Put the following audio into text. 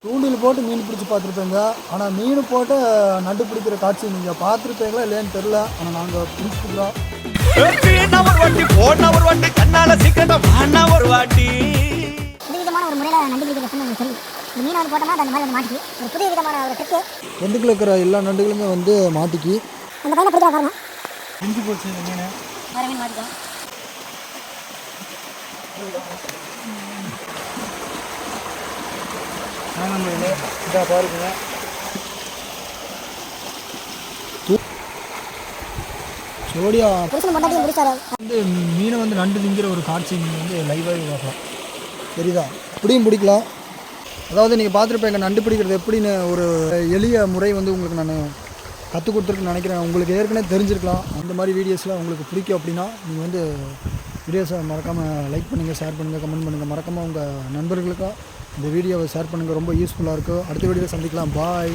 தூண்டில் போட்டு மீன் பிடிச்சி பார்த்துருப்பேங்க. ஆனால் மீன் போட்டு நண்டு பிடிக்கிற காட்சி நீங்கள் பார்த்துருப்பீங்களா இல்லைன்னு தெரில. ஆனால் நாங்கள் பிடிச்சிருக்கிறோம். விதமான ஒரு முறையில் நண்டு பிடிக்கிற எனக்கு தெரியும். இந்த மீனை வந்து போட்டோம்னா அந்த மாதிரி வந்து மாட்டிக்கு ஒரு புதிய விதமான ஒரு ட்ரிக்கு. ரெண்டுக்குள்ள இருக்கிற எல்லா நண்டுகளுமே வந்து மாட்டிக்கு அந்த பையனை பிடிக்கிற பாருங்க. பிடிச்சி போச்சு இந்த மீன். வேறு மீன் மாட்டிக்கும். இதாக பாருங்க. சோடியா வந்து மீனை வந்து நண்டு திங்கிற ஒரு காட்சி நீங்கள் வந்து லைவாகவே பார்க்கலாம். சரிதா? இப்படியும் பிடிக்கலாம். அதாவது நீங்கள் பார்த்துருப்பீங்க நண்டு பிடிக்கிறது எப்படின்னு ஒரு எளிய முறை வந்து உங்களுக்கு நான் கற்றுக் கொடுத்துருக்குன்னு நினைக்கிறேன். உங்களுக்கு ஏற்கனவே தெரிஞ்சிருக்கலாம். அந்த மாதிரி வீடியோஸ்லாம் உங்களுக்கு பிடிக்கும் அப்படின்னா நீங்கள் வந்து வீடியோஸை மறக்காமல் லைக் பண்ணுங்கள், ஷேர் பண்ணுங்கள், கமெண்ட் பண்ணுங்கள். மறக்காமல் உங்கள் நண்பர்களுக்கும் இந்த வீடியோவை ஷேர் பண்ணுங்கள். ரொம்ப யூஸ்ஃபுல்லாக இருக்கும். அடுத்த வீடியோவில் சந்திக்கலாம். பாய்.